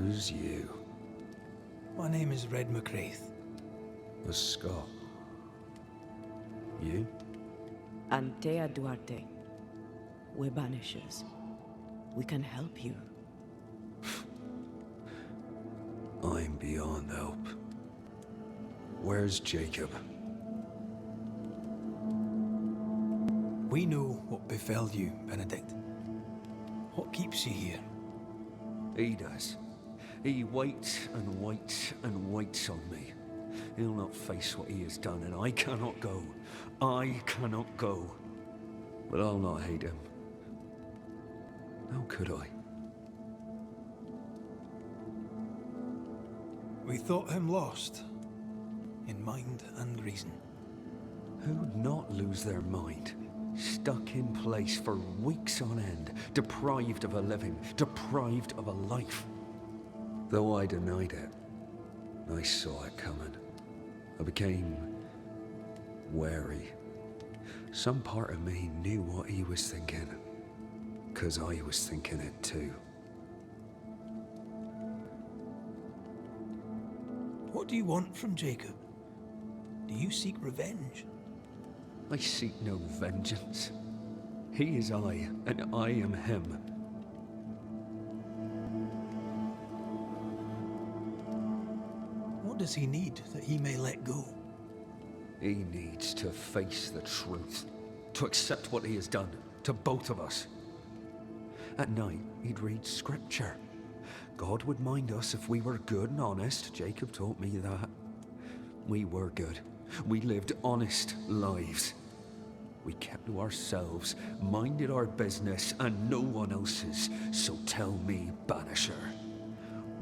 Who's you? My name is Red McCraith. A Scot. You? Antea Duarte. We're Banishers. We can help you. I'm beyond help. Where's Jacob? We know what befell you, Benedict. What keeps you here? He does. He waits and waits and waits on me. He'll not face what he has done, and I cannot go. I cannot go. But I'll not hate him. How could I? We thought him lost, in mind and reason. Who'd not lose their mind? Stuck in place for weeks on end, deprived of a living, deprived of a life. Though I denied it, I saw it coming. I became wary. Some part of me knew what he was thinking, 'cause I was thinking it too. What do you want from Jacob? Do you seek revenge? I seek no vengeance. He is I, and I am him. What does he need that he may let go? He needs to face the truth, to accept what he has done, to both of us. At night, he'd read scripture. God would mind us if we were good and honest. Jacob taught me that. We were good. We lived honest lives. We kept to ourselves, minded our business and no one else's. So tell me, Banisher,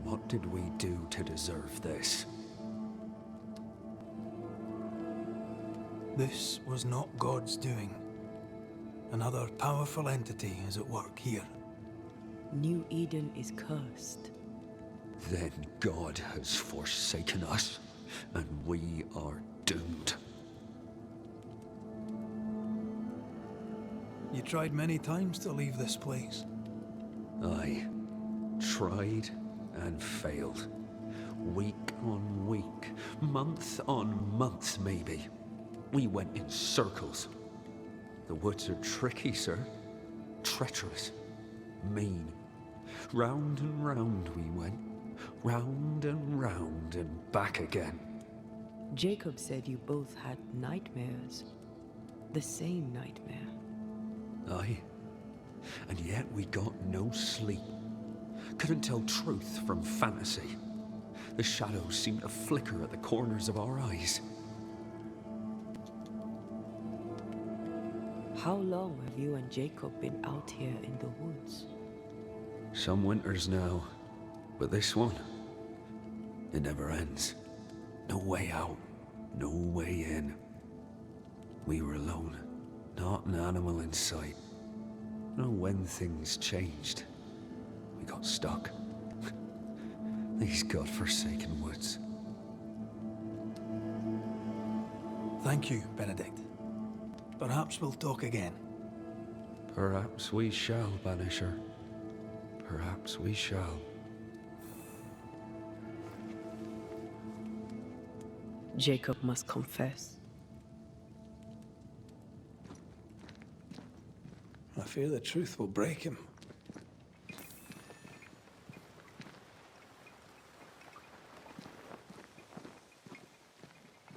what did we do to deserve this? This was not God's doing. Another powerful entity is at work here. New Eden is cursed. Then God has forsaken us, and we are doomed. You tried many times to leave this place. I tried and failed. Week on week, month on month maybe. We went in circles. The woods are tricky, sir. Treacherous. Mean. Round and round we went. Round and back again. Jacob said you both had nightmares. The same nightmare. Aye. And yet we got no sleep. Couldn't tell truth from fantasy. The shadows seemed to flicker at the corners of our eyes. How long have you and Jacob been out here in the woods? Some winters now, but this one, it never ends. No way out, no way in. We were alone, not an animal in sight. No, when things changed, we got stuck. These godforsaken woods. Thank you, Benedict. Perhaps we'll talk again. Perhaps we shall, Banisher. Perhaps we shall. Jacob must confess. I fear the truth will break him.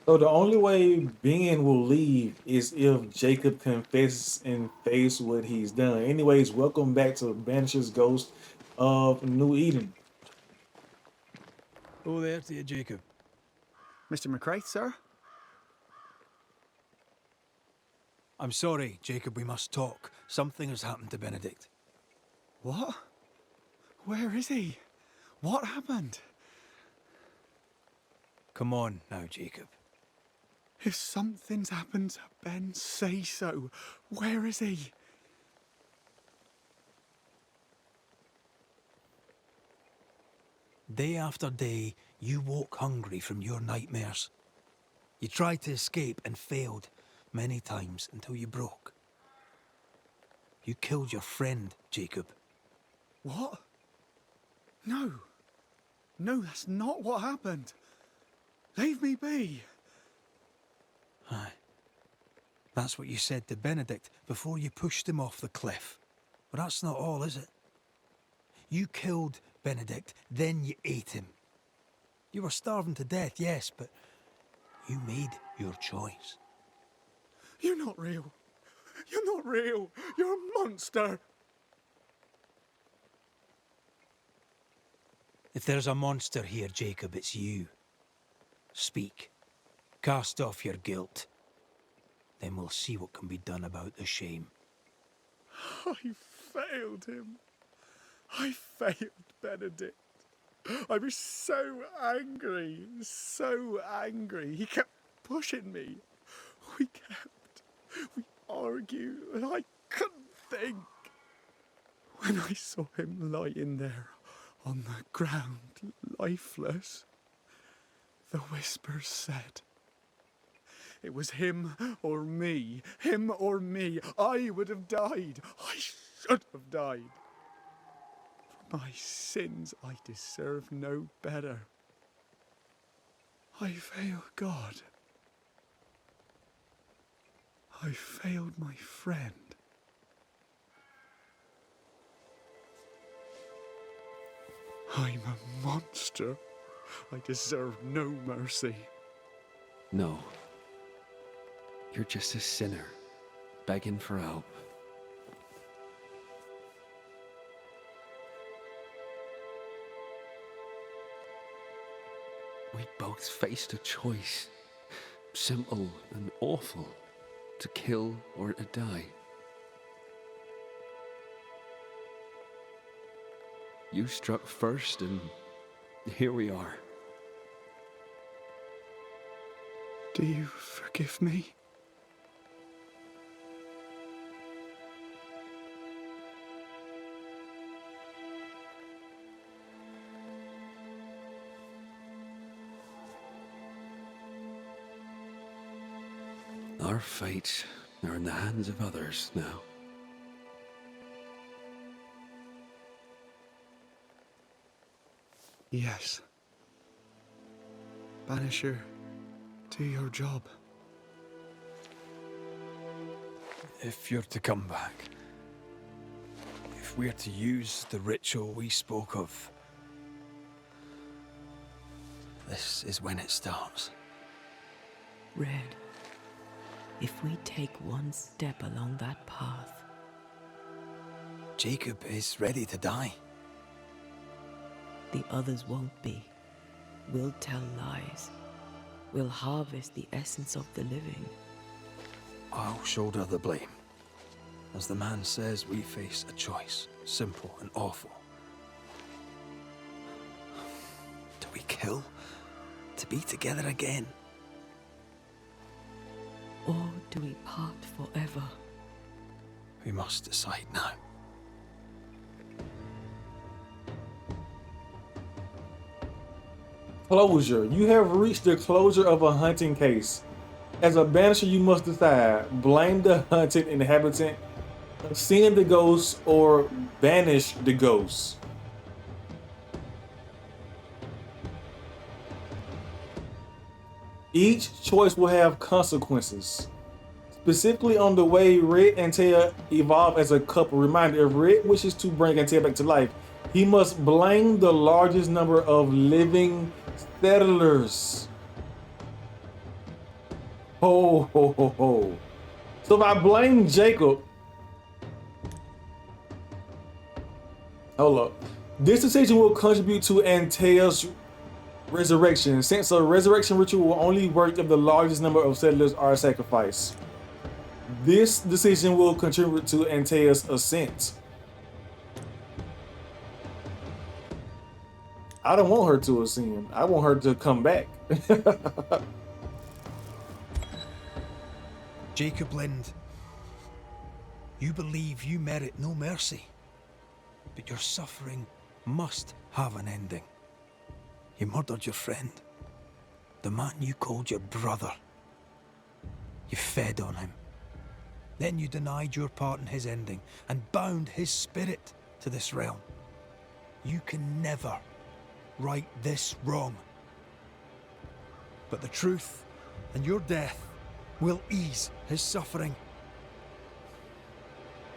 So the only way Ben will leave is if Jacob confesses and face what he's done. Anyways, welcome back to Banishers Ghost of New Eden. Oh, there to you, Jacob. Mr. McCraith, sir? I'm sorry, Jacob, we must talk. Something has happened to Benedict. What? Where is he? What happened? Come on now, Jacob. If something's happened to Ben, say so. Where is he? Day after day, you woke hungry from your nightmares. You tried to escape and failed many times until you broke. You killed your friend, Jacob. What? No. No, that's not what happened. Leave me be. Aye. That's what you said to Benedict before you pushed him off the cliff. But that's not all, is it? You killed Benedict, then you ate him. You were starving to death, yes, but you made your choice. You're not real. You're not real. You're a monster. If there's a monster here, Jacob, it's you. Speak. Cast off your guilt. Then we'll see what can be done about the shame. I failed him. I failed Benedict. I was so angry, so angry. He kept pushing me. We argued, and I couldn't think. When I saw him lying there on the ground, lifeless, the whispers said, it was him or me, him or me. I would have died. I should have died. For my sins, I deserve no better. I failed God. I failed my friend. I'm a monster. I deserve no mercy. No. You're just a sinner, begging for help. We both faced a choice, simple and awful, to kill or to die. You struck first, and here we are. Do you forgive me? Our fates are in the hands of others now. Yes. Banisher, do your job. If you're to come back, if we're to use the ritual we spoke of, this is when it starts. Red, if we take one step along that path, Jacob is ready to die. the others won't be. We'll tell lies. We'll harvest the essence of the living. I'll shoulder the blame. As the man says, we face a choice, simple and awful. Do we kill to be together again? Or do we part forever? We must decide now. Closure. You have reached the closure of a hunting case. As a banisher, you must decide: blame the hunted inhabitant, send the ghost, or banish the ghost. Each choice will have consequences. Specifically on the way Red and Tail evolve as a couple. Reminder, if Red wishes to bring Tail back to life, he must blame the largest number of living settlers. Ho, ho, ho, ho. So if I blame Jacob, hold up. This decision will contribute to Antaea's resurrection, since a resurrection ritual will only work if the largest number of settlers are sacrificed. This decision will contribute to Antaea's ascent. I don't want her to ascend. I want her to come back. Jacob Lind, you believe you merit no mercy, but your suffering must have an ending. You murdered your friend, the man you called your brother. You fed on him. Then you denied your part in his ending and bound his spirit to this realm. You can never right this wrong. But the truth and your death will ease his suffering.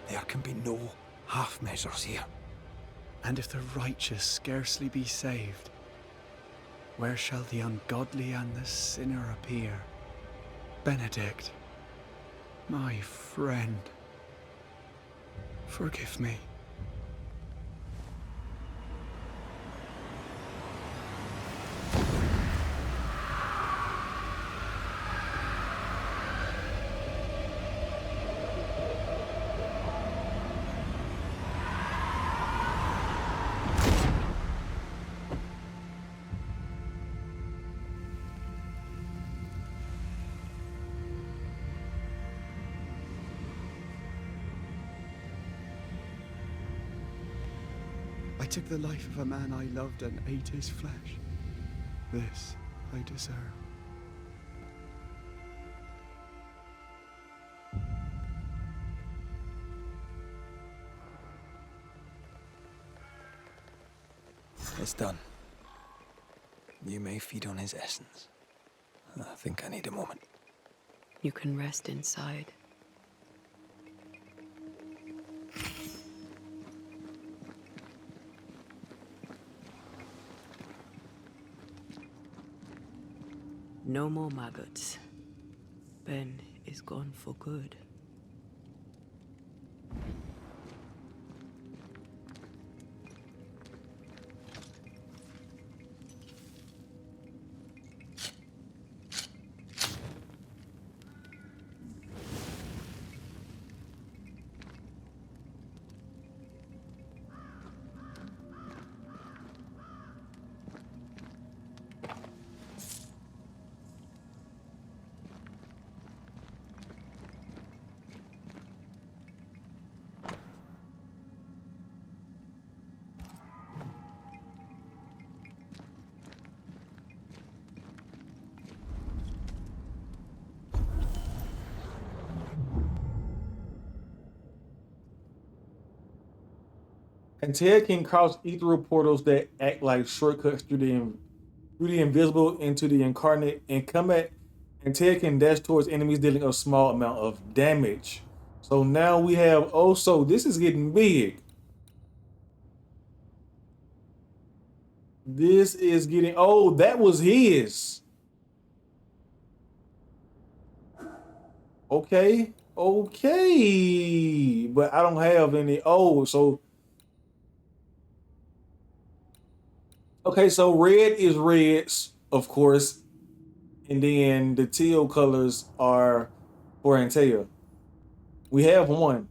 There can be no half measures here. And if the righteous scarcely be saved, where shall the ungodly and the sinner appear? Benedict, my friend, forgive me. I took the life of a man I loved and ate his flesh. This I deserve. It's done. You may feed on his essence. I think I need a moment. You can rest inside. No more maggots. Ben is gone for good. Antea can cross ethereal portals that act like shortcuts through the invisible into the incarnate. In combat, Antea can dash towards enemies dealing a small amount of damage. So now we have, oh, so this is getting big. This is getting, oh, that was his. Okay, okay. But I don't have any, oh, so. Okay, so red is reds, of course. And then the teal colors are for Antea. We have one.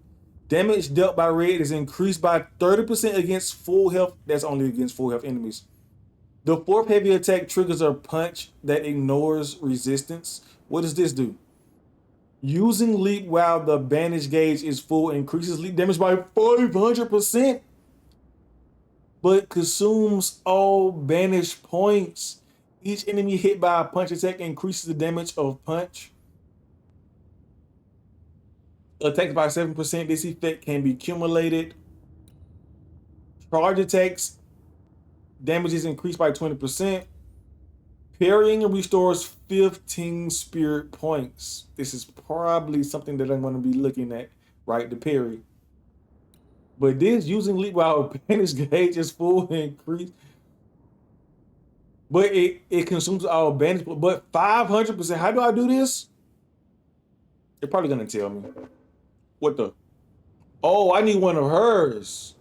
Damage dealt by red is increased by 30% against full health. That's only against full health enemies. The fourth heavy attack triggers a punch that ignores resistance. What does this do? Using leap while the bandage gauge is full increases leap damage by 500%, but consumes all bandage points. Each enemy hit by a punch attack increases the damage of punch. Attacks by 7%. This effect can be accumulated. Charge attacks. Damage is increased by 20%. Parrying restores 15 spirit points. This is probably something that I'm going to be looking at, right? The parry. But this using leap while bandage gauge is full increase. But it consumes all bandage. But 500%. How do I do this? They're probably going to tell me. What the? Oh, I need one of hers.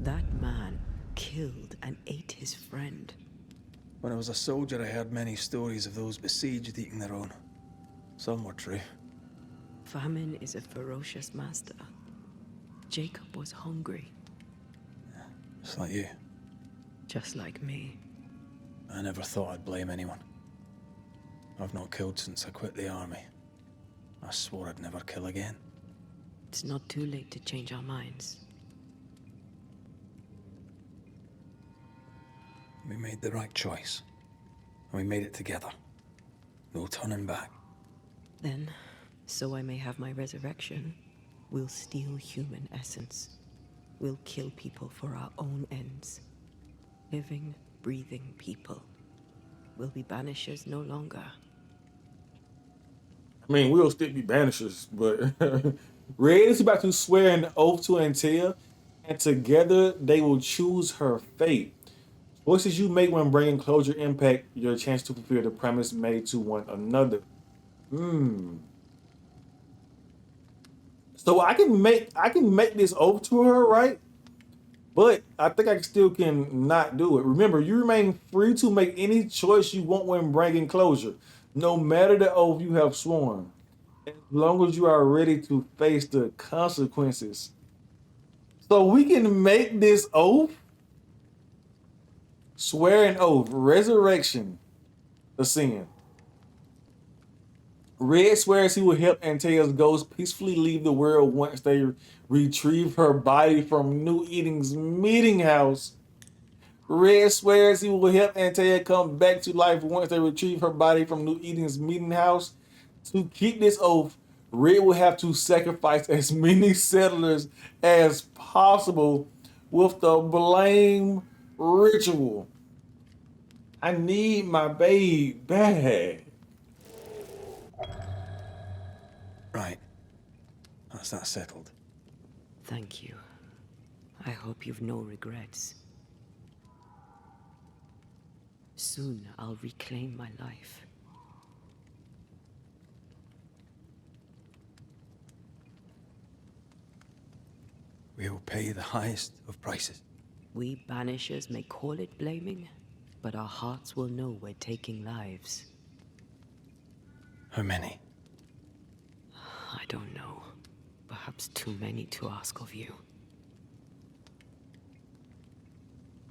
That man killed and ate his friend. When I was a soldier, I heard many stories of those besieged eating their own. Some were true. Famine is a ferocious master. Jacob was hungry. Just like you. Just like me. I never thought I'd blame anyone. I've not killed since I quit the army. I swore I'd never kill again. It's not too late to change our minds. We made the right choice. And we made it together. No turning back. Then, so I may have my resurrection, we'll steal human essence. We'll kill people for our own ends. Living, breathing people. We'll be banishers no longer. I mean, we'll still be banishers, but Red is about to swear an oath to Antea, and together they will choose her fate. Choices you make when bringing closure impact your chance to fulfill the promise made to one another. So I can make this oath to her, right? But I think I still can not do it. Remember, you remain free to make any choice you want when bringing closure, no matter the oath you have sworn, as long as you are ready to face the consequences. So we can make this oath, swear an oath, resurrection, a sin. Red swears he will help Antaea's ghost peacefully leave the world once they retrieve her body from New Eden's meeting house. Red swears he will help Antea come back to life once they retrieve her body from New Eden's meeting house. To keep this oath, Red will have to sacrifice as many settlers as possible with the blame ritual. I need my babe back. Right. That's that settled. Thank you. I hope you've no regrets. Soon I'll reclaim my life. We'll pay the highest of prices. We banishers may call it blaming, but our hearts will know we're taking lives. How many? I don't know. Perhaps too many to ask of you.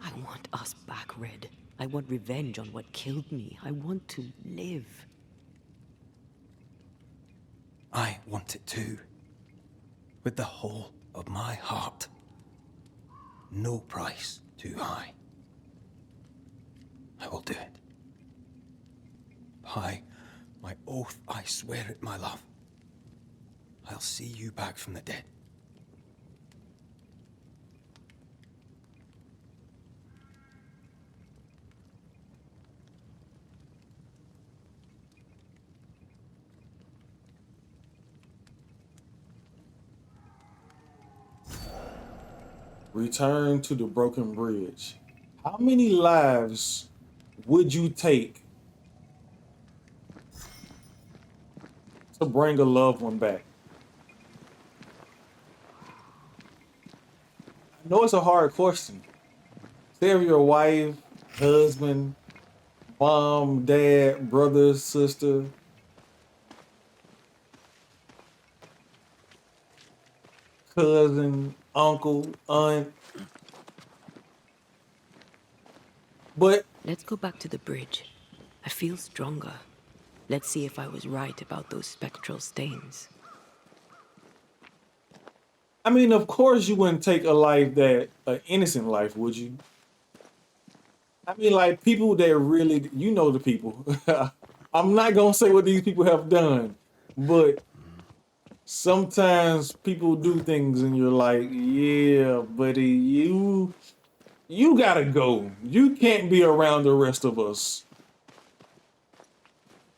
I want us back, Red. I want revenge on what killed me. I want to live. I want it too. With the whole of my heart. No price too high. I will do it. By my oath, I swear it, my love. I'll see you back from the dead. Return to the broken bridge. How many lives would you take to bring a loved one back? I know it's a hard question. Say if your wife, husband, mom, dad, brother, sister, cousin, uncle, aunt. But Let's go back to the bridge. I feel stronger. Let's see if I was right about those spectral stains. I mean, of course you wouldn't take a life that an innocent life, would you? I mean, like people that really, you know, the people. I'm not gonna say what these people have done, but sometimes people do things and you're like, yeah, buddy, you gotta go. You can't be around the rest of us.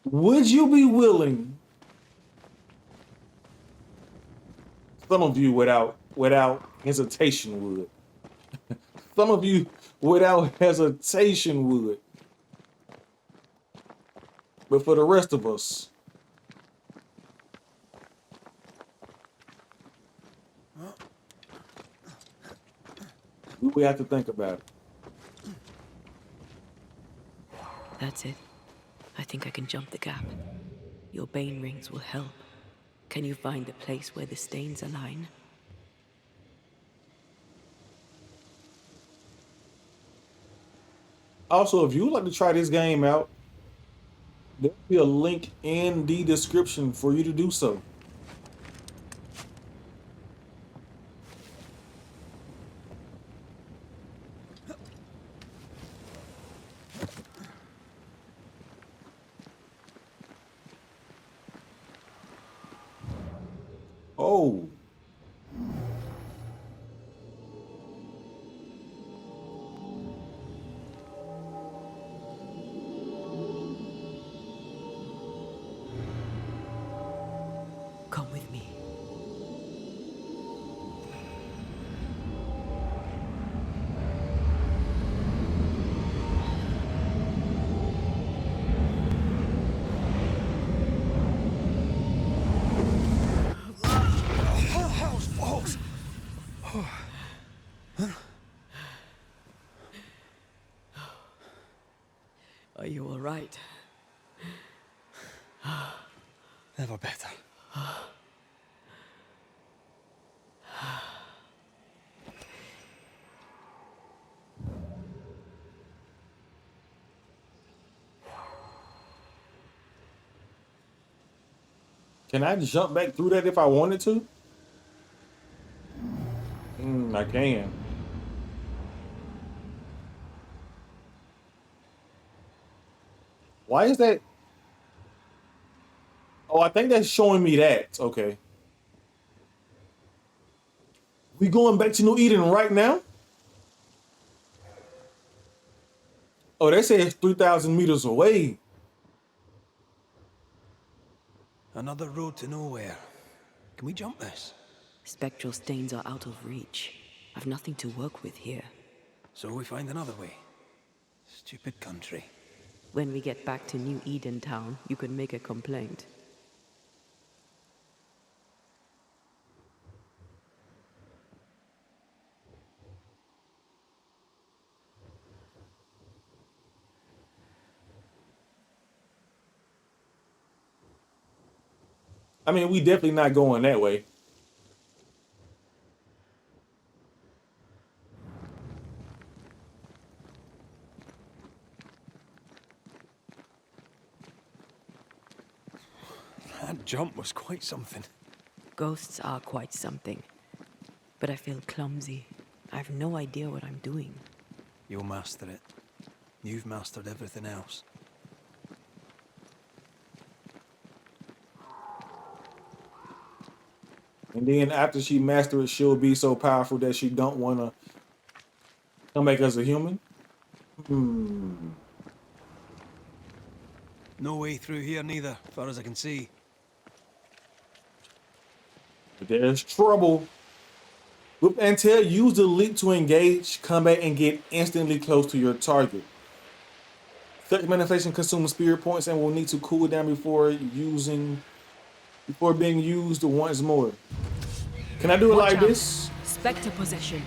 Would you be willing? Some of you without hesitation would. Some of you without hesitation would. But for the rest of us, we have to think about it. That's it. I think I can jump the gap. Your bane rings will help. Can you find the place where the stains align? Also, if you would like to try this game out, there'll be a link in the description for you to do so. Oh. Come with me. Are you all right? Never better. Can I jump back through that if I wanted to? I can. Why is that? Oh, I think that's showing me that. Okay. We going back to New Eden right now? Oh, they say it's 3,000 meters away. Another road to nowhere. Can we jump this? Spectral stains are out of reach. I've nothing to work with here. So we find another way. Stupid country. When we get back to New Eden Town, you can make a complaint. I mean, we definitely not going that way. That jump was quite something. Ghosts are quite something. But I feel clumsy. I have no idea what I'm doing. You'll master it. You've mastered everything else. And then after she masters it, she'll be so powerful that she don't want to come back as a human. No way through here neither, as far as I can see. But there's trouble. With Antel, use the leap to engage combat and get instantly close to your target. Such manifestation consumes spirit points and will need to cool down before being used once more. Can I do it Watch like out. this? Spectre possession.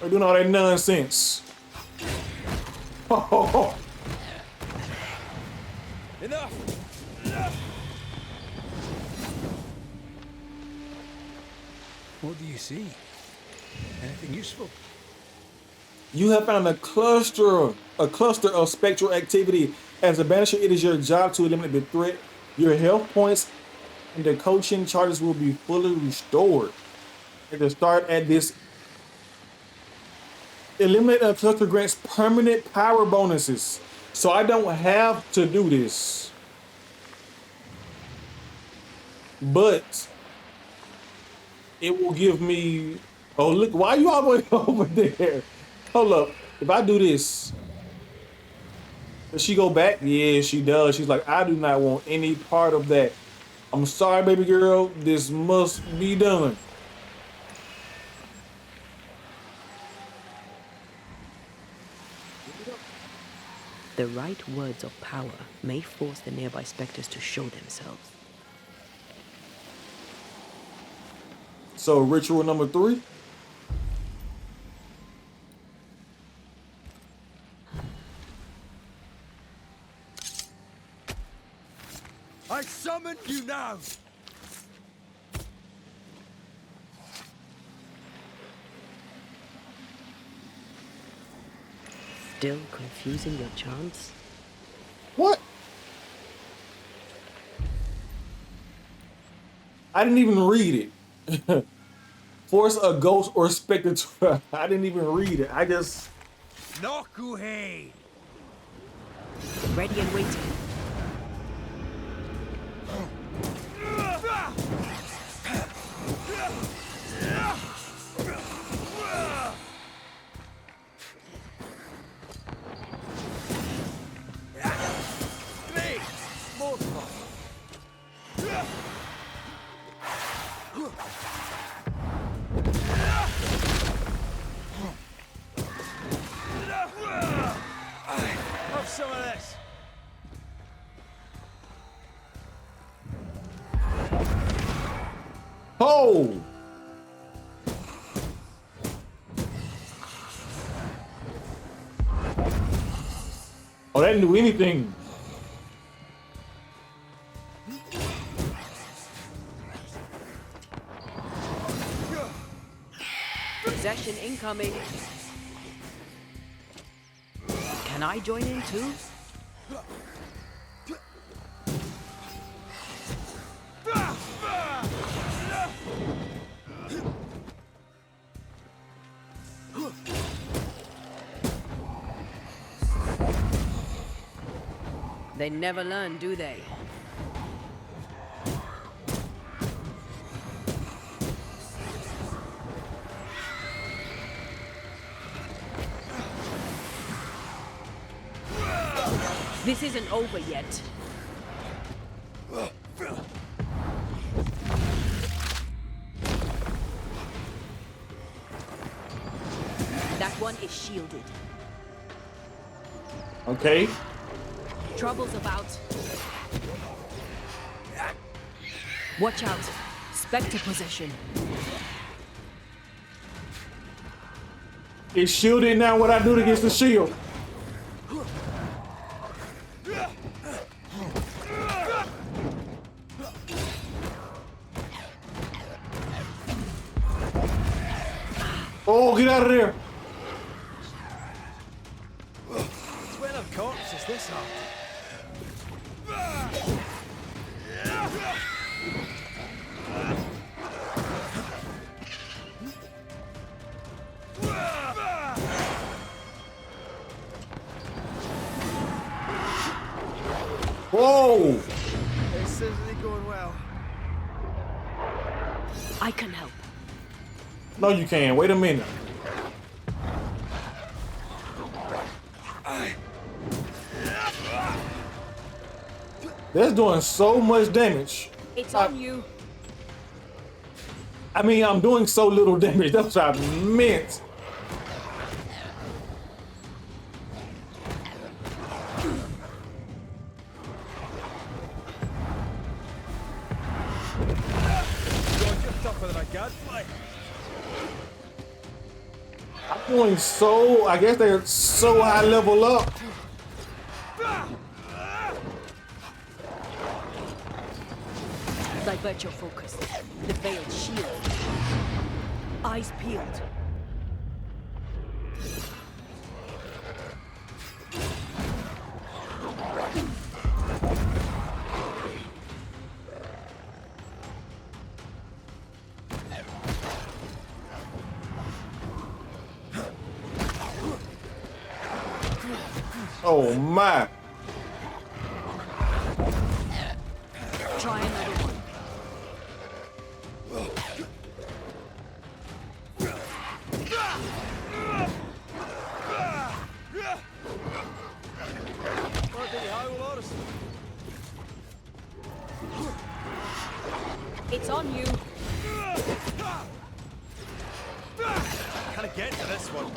Or doing all that nonsense? Oh, Enough! What do you see? Anything useful? you have found a cluster of spectral activity. As a banisher, it is your job to eliminate the threat. Your health points and the coaching charges will be fully restored. At the start at this, eliminate a cluster grants permanent power bonuses. So I don't have to do this. But it will give me, oh look, why are you all the way over there? Hold up, if I do this, does she go back? Yeah, she does. She's like, I do not want any part of that. I'm sorry, baby girl, this must be done. The right words of power may force the nearby specters to show themselves. So ritual number 3. I summon you now! Still confusing your chants? What? I didn't even read it. Force a ghost or specter to... I didn't even read it. I just... Nokuhei! Ready and waiting. Have some of this. Oh! Oh, that didn't do anything. Possession incoming. Can I join in too? They never learn, do they? This isn't over yet. That one is shielded. Okay. Trouble's about. Watch out. Spectre possession. It's shielded now. What I do against the shield? Oh, get out of there. Twin of corpses, this art. Whoa! This isn't going well. I can help. No, you can't. Wait a minute. That's doing so much damage. It's on you. I mean, I'm doing so little damage. That's what I meant. You're tougher than a gadfly. I'm doing so... I guess they're so high level up. Divert your focus. The veiled shield. Eyes peeled. Oh my. Try another one. It's on you. Can I get to this one?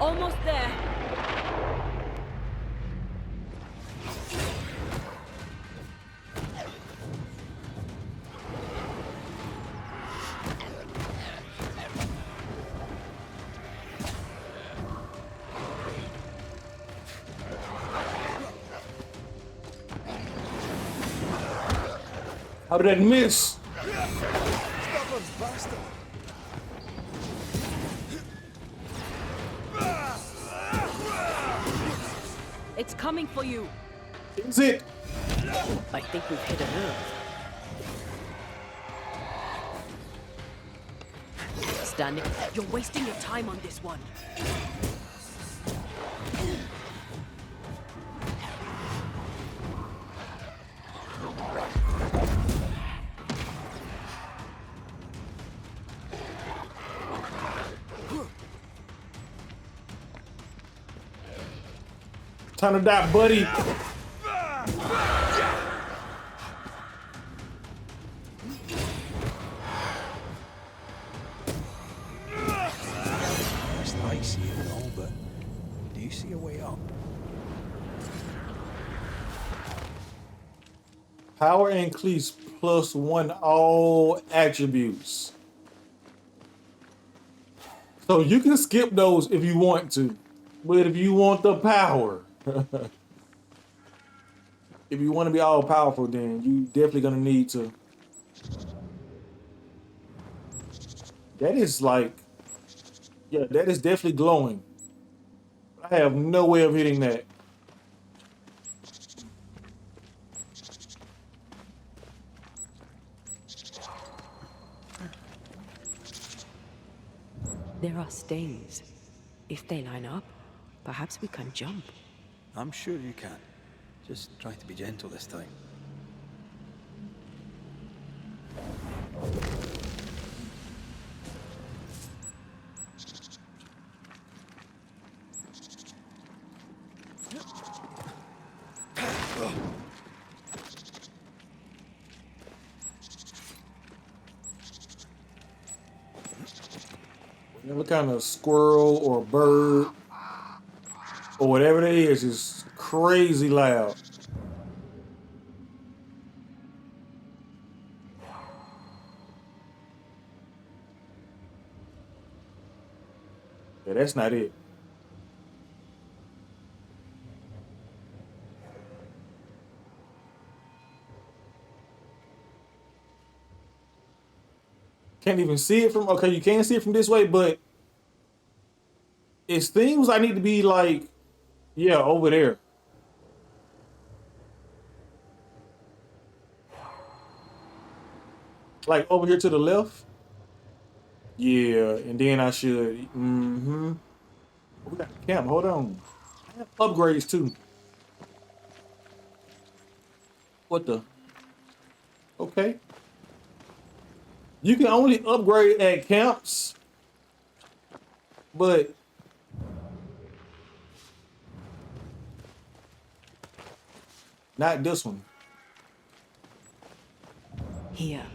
Almost there. How did that miss? Stubborn bastard. It's coming for you. Is it? I think we've hit a nerve. Standing. You're wasting your time on this one. Time to die, buddy. It's nice here and all, but do you see a way up? Power increase +1 all attributes. So you can skip those if you want to. But if you want the power, if you want to be all powerful, then you definitely gonna need to. That is like, yeah, that is definitely glowing. I have no way of hitting that. There are stains. If they line up, perhaps we can jump. I'm sure you can. Just try to be gentle this time. Whatever kind of squirrel or bird or whatever it is crazy loud. Yeah, that's not it. Can't even see it from, okay, you can see it from this way, but it's things I need to be like, yeah, over there. Like over here to the left. Yeah, and then I should, We got the camp, hold on. I have upgrades too. What the? Okay. You can only upgrade at camps, but not this one. Here.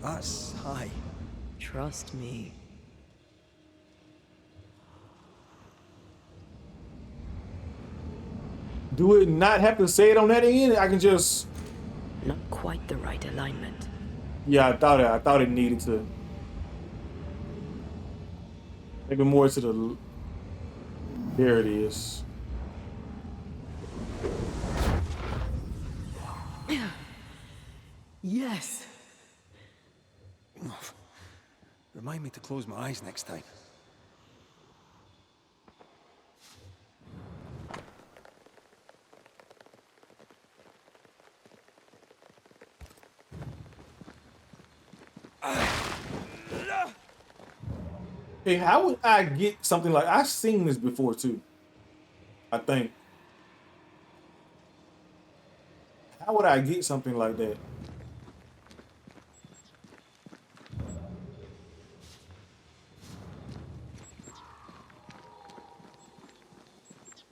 That's high. Trust me. Do it not have to say it on that end? I can just. Not quite the right alignment. Yeah, I thought it needed to. Maybe more to the. There it is. Yes. Remind me to close my eyes next time. Hey, how would I get something like I've seen this before too? I think. How would I get something like that?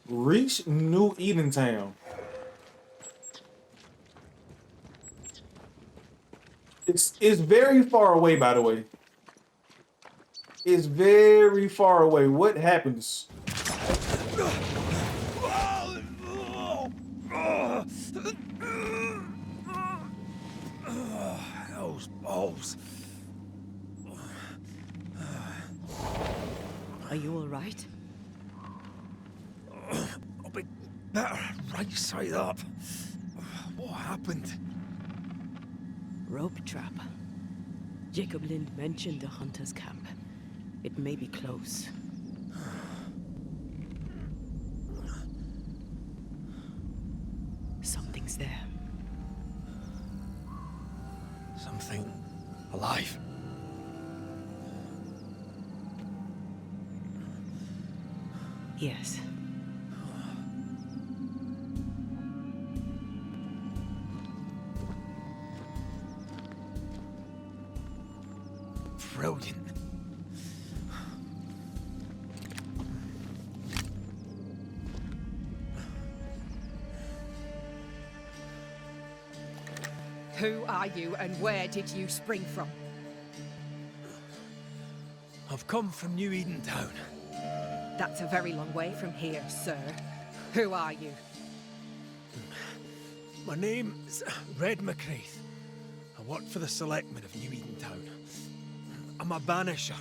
Reach New Edentown. It's very far away, by the way. It's very far away. What happens? Those balls. Are you all right? I'll be better right side up. What happened? Rope trap. Jacob Lind mentioned the hunter's camp. It may be close. Something's there. Something alive. Yes. Brilliant. Who are you and where did you spring from? I've come from New Eden Town. That's a very long way from here, sir. Who are you? My name's Red McCraith. I work for the selectmen of New Eden Town. I'm a banisher.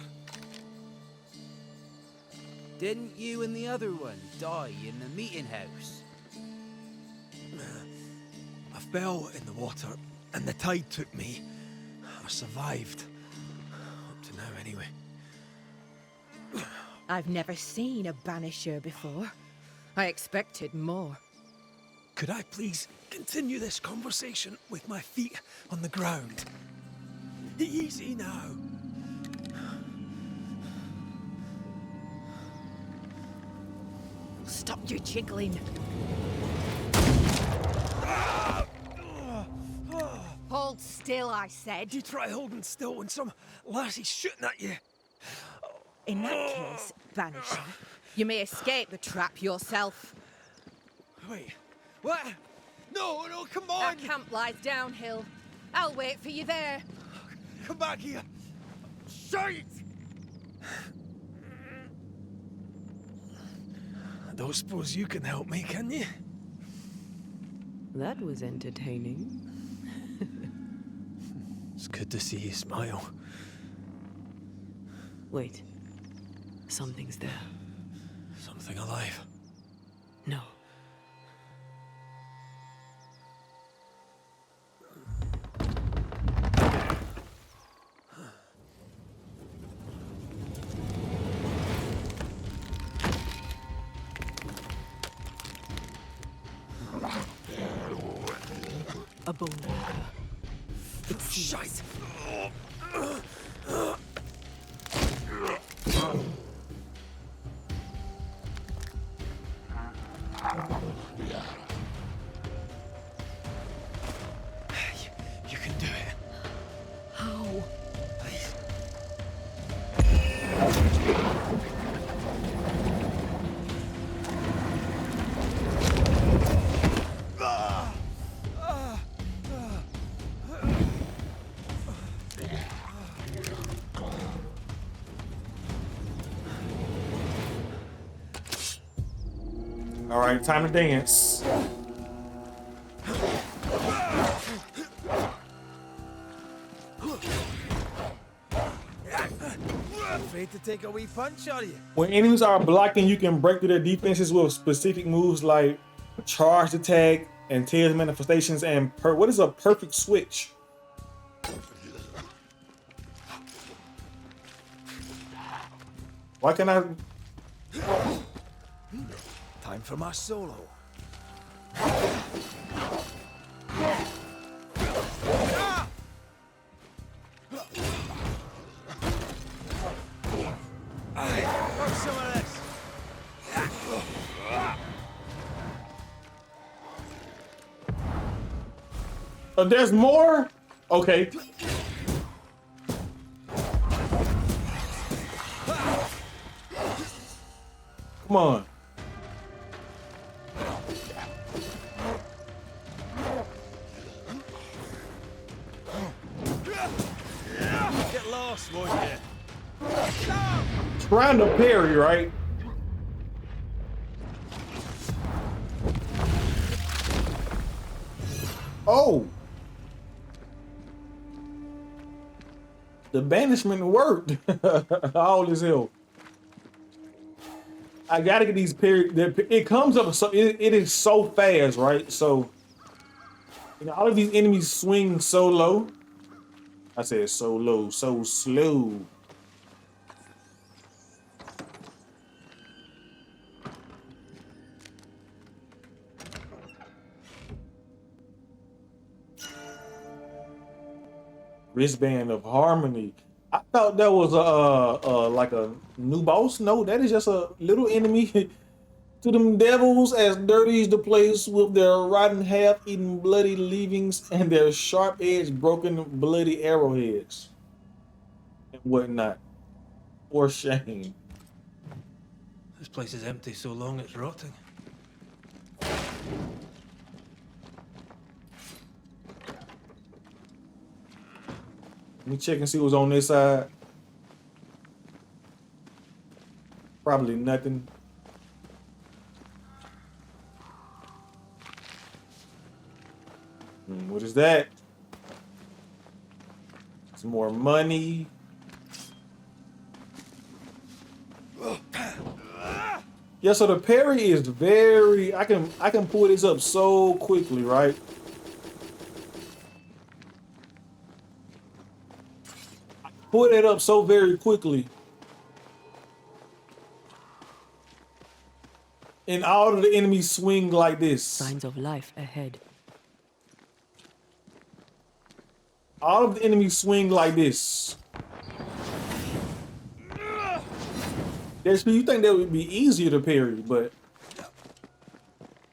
Didn't you and the other one die in the meeting house? I fell in the water and the tide took me. I survived. Up to now, anyway. I've never seen a banisher before. I expected more. Could I please continue this conversation with my feet on the ground? Easy now. Stop your jiggling. Hold still, I said. You try holding still when some lassie's shooting at you. In that case, Banisher, you may escape the trap yourself. Wait, what? No, come Our on! camp lies downhill. I'll wait for you there. Come back here! Shite! I don't suppose you can help me, can you? That was entertaining. It's good to see you smile. Wait. Something's there. Something alive. No. A bone walker. It seems. You can do it. How? Please. All right, time to dance. Afraid to take a wee punch, are you? When enemies are blocking, you can break through their defenses with specific moves like charge attack and Tails manifestations and what is a perfect switch? Why can I? Time for my solo. Have some of this. Oh, there's more? Okay. Come on. Get lost, won't you? Trying to parry, right? Oh. The banishment worked. All as hell. I gotta get these parry. It comes up so it is so fast, right? So you know, all of these enemies swing so low. I said so low, so slow. Wristband of Harmony. I thought that was like a new boss. No, that is just a little enemy to them devils as dirty as the place with their rotten, half-eaten, bloody leavings and their sharp-edged, broken, bloody arrowheads and whatnot. For shame. This place is empty so long it's rotting. Let me check and see what's on this side. Probably nothing. What is that? Some more money. Yeah, so the parry is very. I can pull this up so quickly, right? Pull it up so very quickly. And all of the enemies swing like this. Signs of life ahead. All of the enemies swing like this. You think that would be easier to parry, but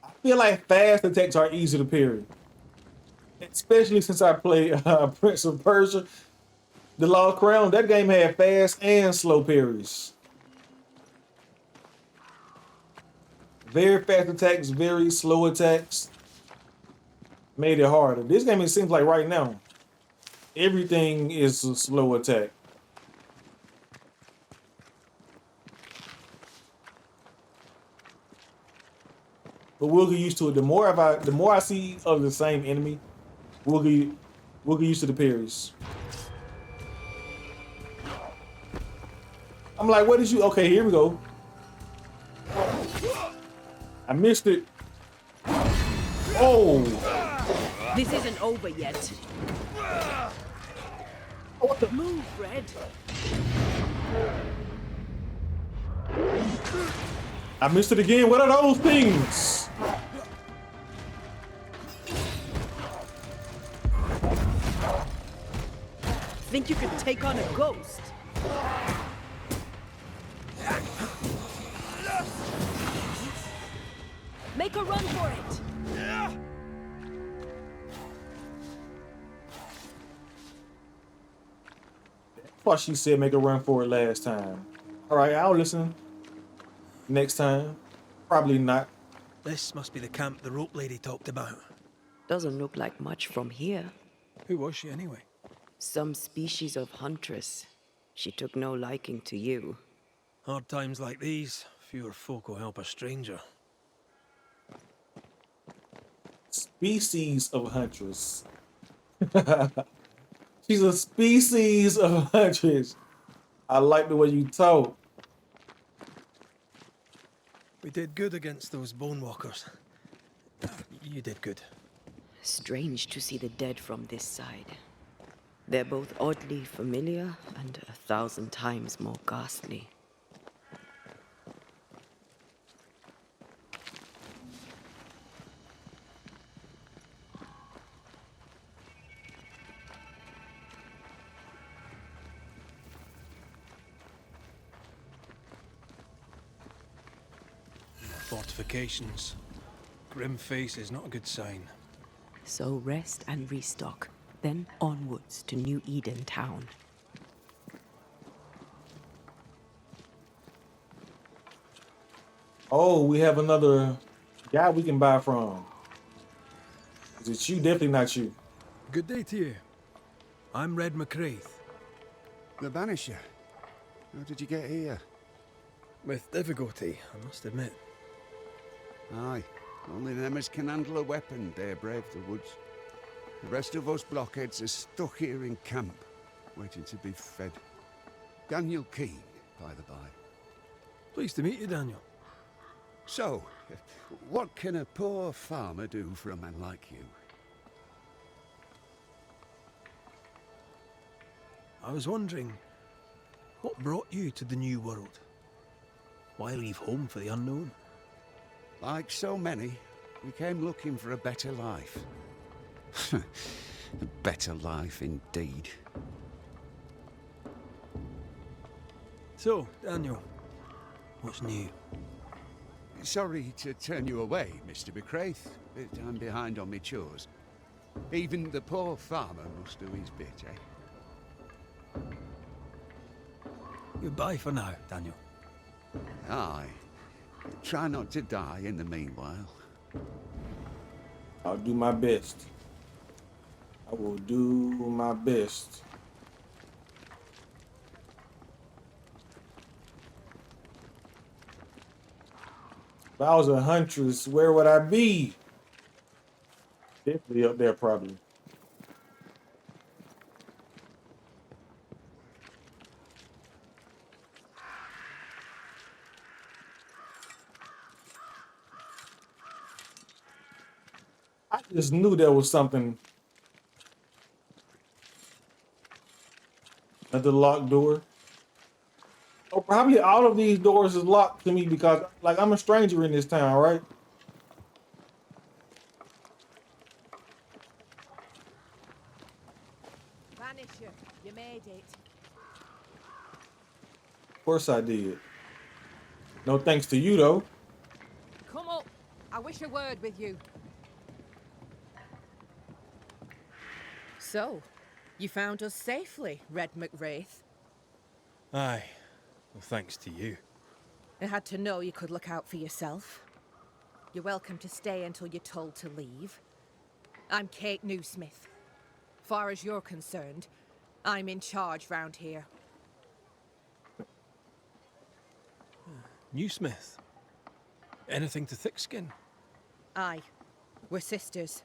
I feel like fast attacks are easier to parry. Especially since I play Prince of Persia, The Lost Crown. That game had fast and slow parries. Very fast attacks, very slow attacks. Made it harder. This game, it seems like right now, everything is a slow attack. But we'll get used to it. The more I see of the same enemy, we'll get used to the parries. I'm like, what did you? Okay, here we go. I missed it. Oh! This isn't over yet. Move, Red. I missed it again. What are those things? Think you could take on a ghost? Make a run for it! Thought she said make a run for it last time. All right, I'll listen. Next time, probably not. This must be the camp the rope lady talked about. Doesn't look like much from here. Who was she anyway? Some species of huntress. She took no liking to you. Hard times like these, fewer folk will help a stranger. Species of huntress. She's a species of huntress. I like the way you talk. We did good against those bone walkers. You did good. Strange to see the dead from this side. They're both oddly familiar and 1,000 times more ghastly. Fortifications. Grim face is not a good sign. So rest and restock, then onwards to New Eden town. Oh, we have another guy we can buy from. Is it you? Definitely not you. Good day to you. I'm Red McCraith. The Banisher. How did you get here? With difficulty, I must admit. Aye, only them as can handle a weapon dare brave the woods. The rest of us blockheads are stuck here in camp, waiting to be fed. Daniel Keane, by the by. Pleased to meet you, Daniel. So, what can a poor farmer do for a man like you? I was wondering, what brought you to the New World? Why leave home for the unknown? Like so many, we came looking for a better life. A better life indeed. So, Daniel, what's new? Sorry to turn you away, Mr. Bequeath, but I'm behind on my chores. Even the poor farmer must do his bit, eh? Goodbye for now, Daniel. Aye. Try not to die in the meanwhile. I'll do my best. I will do my best. If I was a huntress, where would I be? Definitely up there, probably. I just knew there was something. Another locked door. Oh, probably all of these doors is locked to me because, like, I'm a stranger in this town, right? Banisher, you made it. Of course I did. No thanks to you, though. Come up. I wish a word with you. So, you found us safely, Red McWraith. Aye. Well, thanks to you. I had to know you could look out for yourself. You're welcome to stay until you're told to leave. I'm Kate Newsmith. Far as you're concerned, I'm in charge round here. Newsmith. Anything to Thickskin? Aye. We're sisters.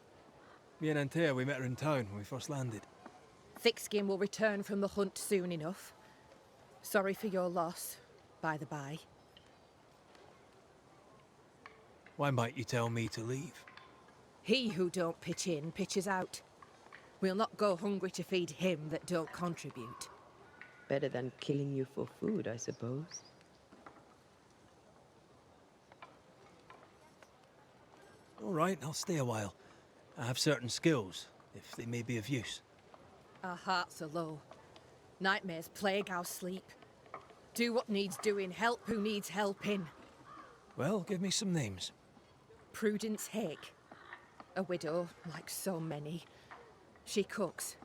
Me and Antea, we met her in town when we first landed. Thickskin will return from the hunt soon enough. Sorry for your loss, by the by. Why might you tell me to leave? He who don't pitch in, pitches out. We'll not go hungry to feed him that don't contribute. Better than killing you for food, I suppose. All right, I'll stay a while. I have certain skills, if they may be of use. Our hearts are low. Nightmares plague our sleep. Do what needs doing, help who needs helping. Well, give me some names. Prudence Hake. A widow, like so many. She cooks.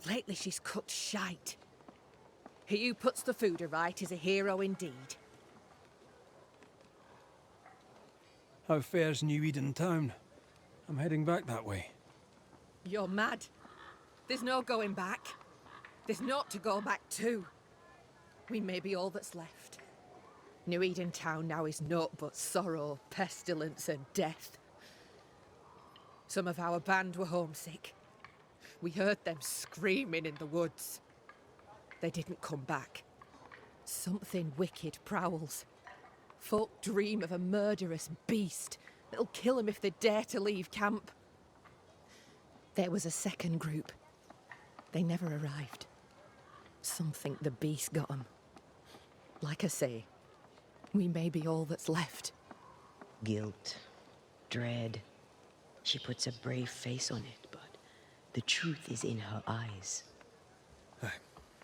Lately she's cooked shite. He who puts the food aright is a hero indeed. How fares New Eden town? I'm heading back that way. You're mad. There's no going back. There's naught to go back to. We may be all that's left. New Eden town now is naught but sorrow, pestilence and death. Some of our band were homesick. We heard them screaming in the woods. They didn't come back. Something wicked prowls. Folk dream of a murderous beast that'll kill them if they dare to leave camp. There was a second group. They never arrived. Some think the beast got them. Like I say, we may be all that's left. Guilt, dread. She puts a brave face on it, but the truth is in her eyes. Aye,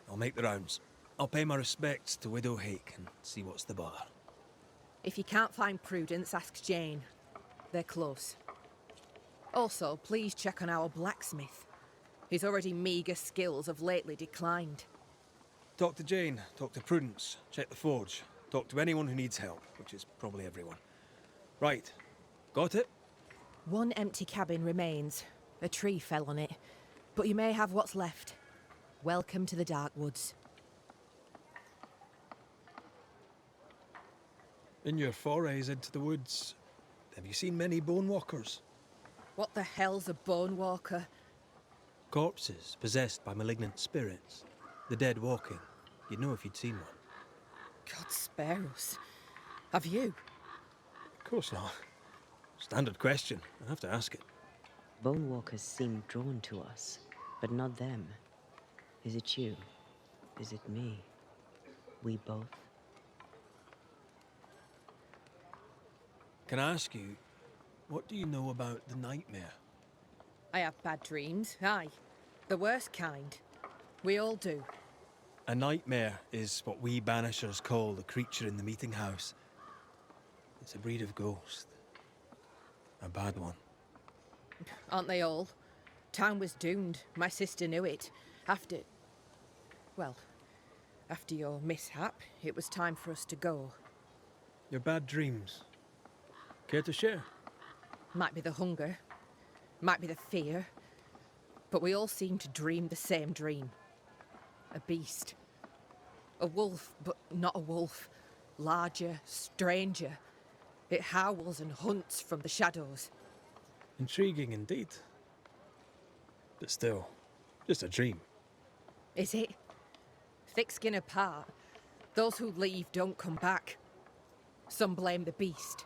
I'll make the rounds. I'll pay my respects to Widow Hake and see what's the bother. If you can't find Prudence, ask Jane. They're close. Also, please check on our blacksmith. His already meagre skills have lately declined. Talk to Jane, talk to Prudence, check the forge, talk to anyone who needs help, which is probably everyone. Right, got it? One empty cabin remains. A tree fell on it. But you may have what's left. Welcome to the Dark Woods. In your forays into the woods, have you seen many bone walkers? What the hell's a bone walker? Corpses possessed by malignant spirits. The dead walking. You'd know if you'd seen one. God spare us. Have you? Of course not. Standard question. I have to ask it. Bone walkers seem drawn to us, but not them. Is it you? Is it me? We both? Can I ask you, what do you know about the nightmare? I have bad dreams, aye. The worst kind. We all do. A nightmare is what we Banishers call the creature in the meeting house. It's a breed of ghost. A bad one. Aren't they all? Town was doomed. My sister knew it. After... Well, after your mishap, it was time for us to go. Your bad dreams. Care to share? Might be the hunger. Might be the fear. But we all seem to dream the same dream. A beast. A wolf, but not a wolf. Larger, stranger. It howls and hunts from the shadows. Intriguing indeed. But still, just a dream. Is it? Thick skin apart, those who leave don't come back. Some blame the beast.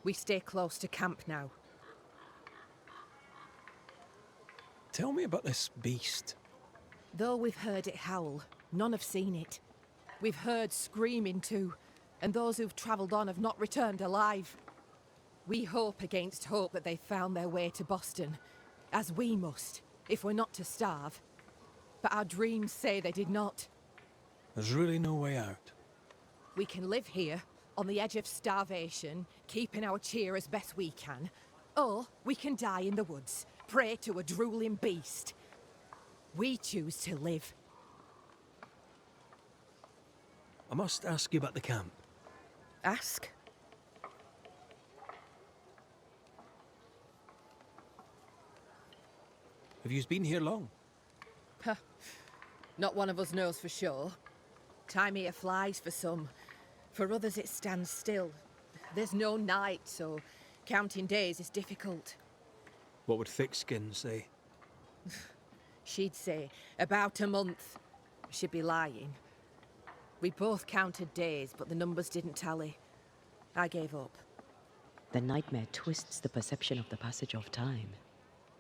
We stay close to camp now. Tell me about this beast. Though we've heard it howl, none have seen it. We've heard screaming too, and those who've travelled on have not returned alive. We hope against hope that they found their way to Boston, as we must, if we're not to starve. But our dreams say they did not. There's really no way out. We can live here, on the edge of starvation, keeping our cheer as best we can. Or we can die in the woods, prey to a drooling beast. We choose to live. I must ask you about the camp. Ask. Have you been here long? Huh. Not one of us knows for sure. Time here flies for some. For others it stands still. There's no night, so counting days is difficult. What would Thickskin say? She'd say about a month. She'd be lying. We both counted days, but the numbers didn't tally. I gave up. The nightmare twists the perception of the passage of time.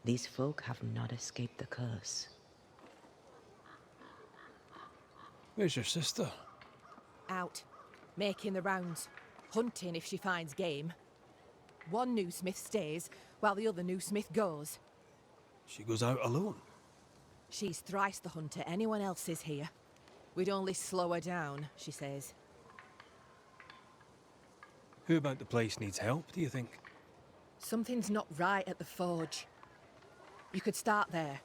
These folk have not escaped the curse. Where's your sister? Out, making the rounds, hunting if she finds game. One new smith stays, while the other new smith goes. She goes out alone. She's thrice the hunter anyone else is here. We'd only slow her down, she says. Who about the place needs help, do you think? Something's not right at the forge. You could start there.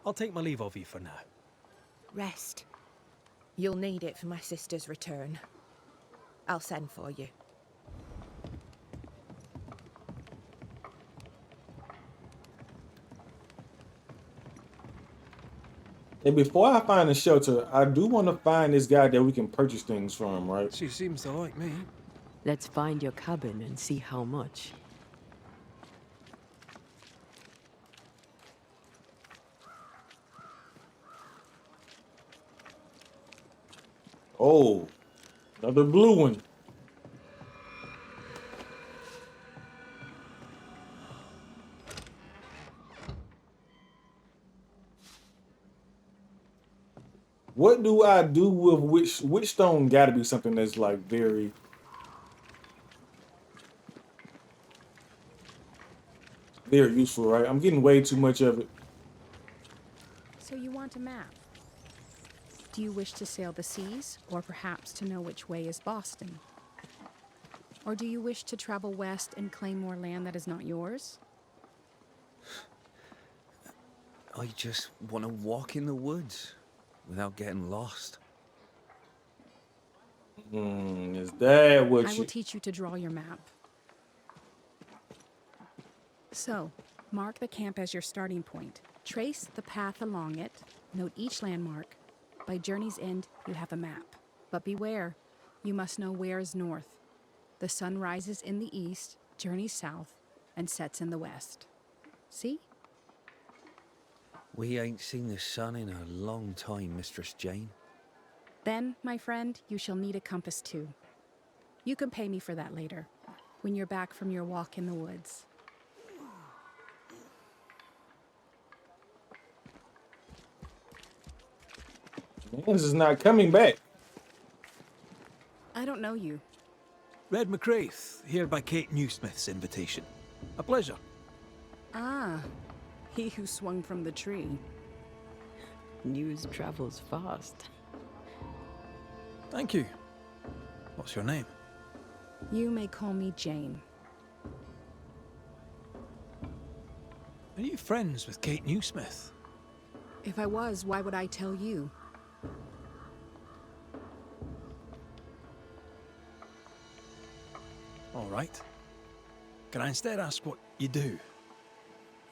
I'll take my leave of you for now. Rest. You'll need it for my sister's return. I'll send for you. And before I find a shelter, I do want to find this guy that we can purchase things from, right? She seems to like me. Let's find your cabin and see how much. Oh, another blue one. What do I do with which stone? Got to be something that's like very useful, right? I'm getting way too much of it. So you want a map? Do you wish to sail the seas, or perhaps to know which way is Boston? Or do you wish to travel west and claim more land that is not yours? I just want to walk in the woods without getting lost. Is that what I you... will teach you to draw your map. So, mark the camp as your starting point. Trace the path along it. Note each landmark. By journey's end, you have a map. But beware, you must know where is north. The sun rises in the east, journeys south, and sets in the west. See? We ain't seen the sun in a long time, Mistress Jane. Then, my friend, you shall need a compass too. You can pay me for that later, when you're back from your walk in the woods. Man, this is not coming back. I don't know you, Red McCraith, here by Kate Newsmith's invitation. A pleasure. Ah, he who swung from the tree. News travels fast. Thank you. What's your name? You may call me Jane. Are you friends with Kate Newsmith? If I was, why would I tell you? All right. Can I instead ask what you do?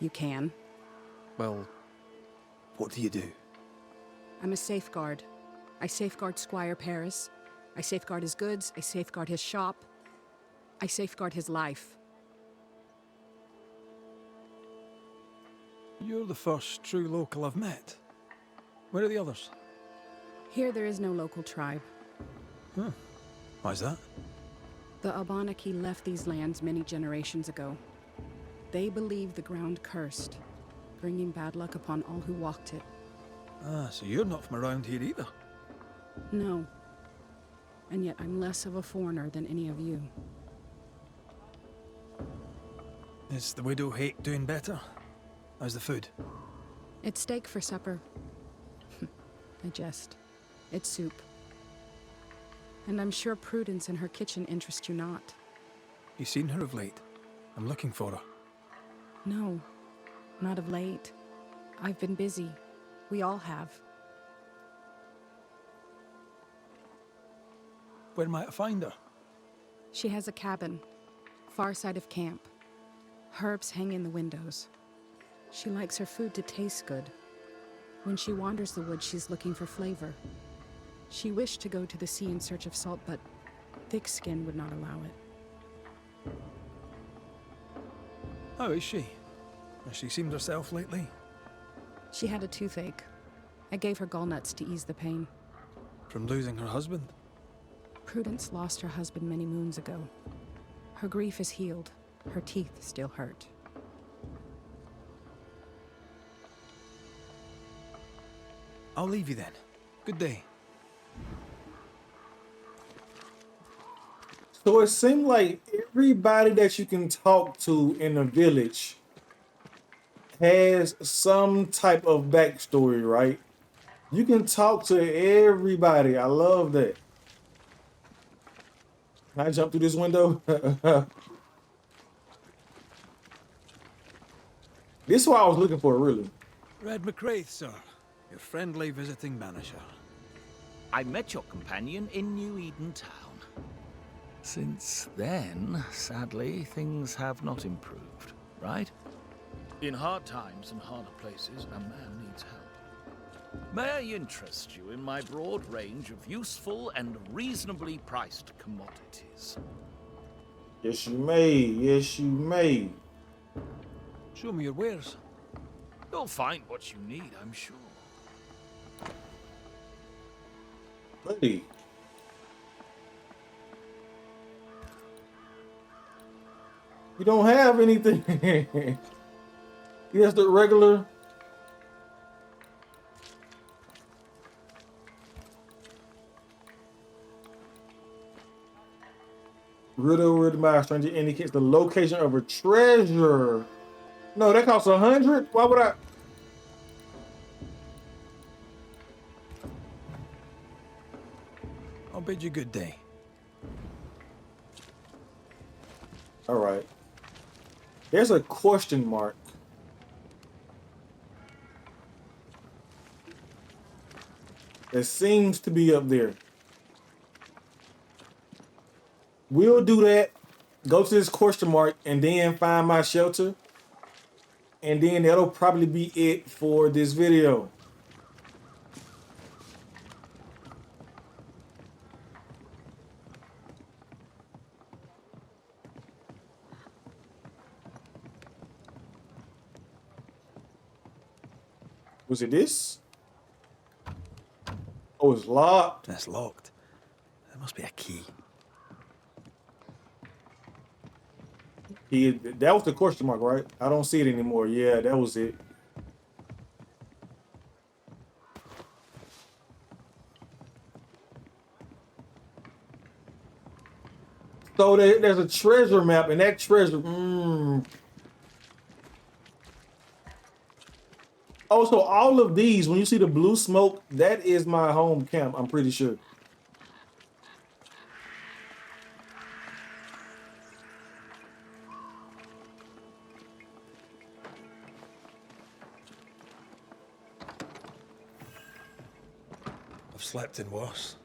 You can. Well, what do you do? I'm a safeguard. I safeguard Squire Paris. I safeguard his goods. I safeguard his shop. I safeguard his life. You're the first true local I've met. Where are the others? Here there is no local tribe. Huh. Why's that? The Abenaki left these lands many generations ago. They believe the ground cursed, bringing bad luck upon all who walked it. Ah, so you're not from around here either. No. And yet I'm less of a foreigner than any of you. Is the widow Hake doing better? How's the food? It's steak for supper. I jest. It's soup. And I'm sure Prudence and her kitchen interest you not. You seen her of late? I'm looking for her. No, not of late. I've been busy. We all have. Where might I find her? She has a cabin, far side of camp. Herbs hang in the windows. She likes her food to taste good. When she wanders the woods, she's looking for flavor. She wished to go to the sea in search of salt, but thick skin would not allow it. How is she? Has she seemed herself lately? She had a toothache. I gave her gallnuts to ease the pain. From losing her husband? Prudence lost her husband many moons ago. Her grief is healed. Her teeth still hurt. I'll leave you then. Good day. So it seemed like everybody that you can talk to in the village has some type of backstory, right? You can talk to everybody. I love that. Can I jump through this window? This is what I was looking for, really. Red McCraith, sir. Your friendly visiting banisher. I met your companion in New Eden Town. Since then, sadly, things have not improved, right? In hard times and harder places, a man needs help. May I interest you in my broad range of useful and reasonably priced commodities? Yes, you may. Yes, you may. Show me your wares. You'll find what you need, I'm sure. Buddy. You don't have anything. Yes, the regular. Riddle with my stranger indicates the location of a treasure. No, that costs 100. Why would I? I'll bid you good day. All right. There's a question mark. It seems to be up there. We'll do that. Go to this question mark and then find my shelter. And then that'll probably be it for this video. Was it this? Oh, it's locked. That's locked. There must be a key. That was the question mark, right? I don't see it anymore. Yeah, that was it. So there's a treasure map, and that treasure. Oh, so all of these, when you see the blue smoke, that is my home camp. I'm pretty sure. I've slept in worse.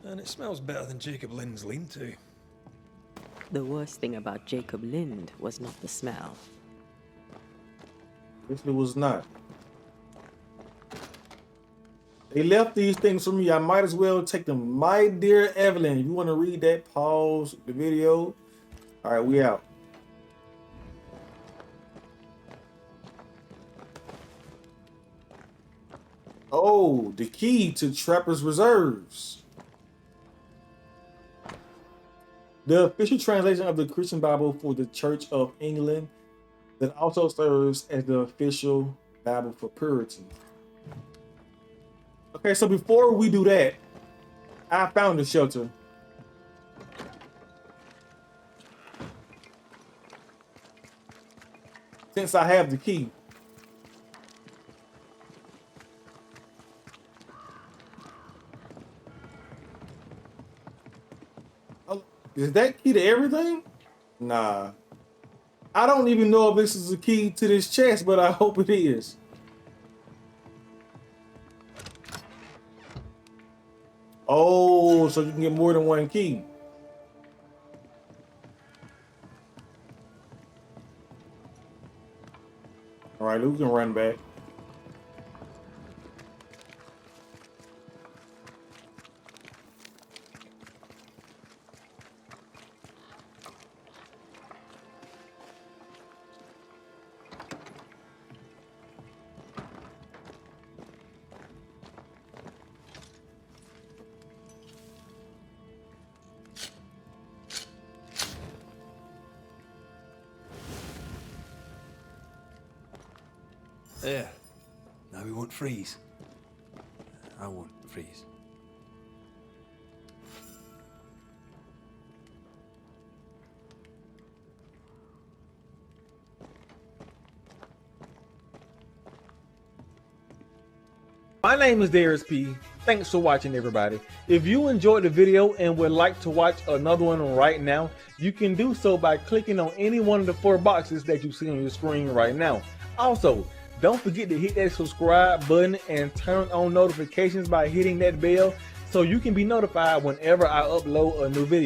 And it smells better than Jacob Lynn's lean-to. The worst thing about Jacob Lind was not the smell. If it was not. They left these things for me. I might as well take them. My dear Evelyn, if you want to read that, pause the video. All right, we out. Oh, the key to Trapper's Reserves. The official translation of the Christian Bible for the Church of England that also serves as the official Bible for Puritans. Okay, so before we do that, I found the shelter. Since I have the key. Oh, is that key to everything? Nah. I don't even know if this is a key to this chest, but I hope it is. Oh, so you can get more than one key. All right, we can run back. There. Now we won't freeze. I won't freeze. My name is Darius P. Thanks for watching, everybody. If you enjoyed the video and would like to watch another one right now, you can do so by clicking on any one of the 4 boxes that you see on your screen right now. Also, don't forget to hit that subscribe button and turn on notifications by hitting that bell so you can be notified whenever I upload a new video.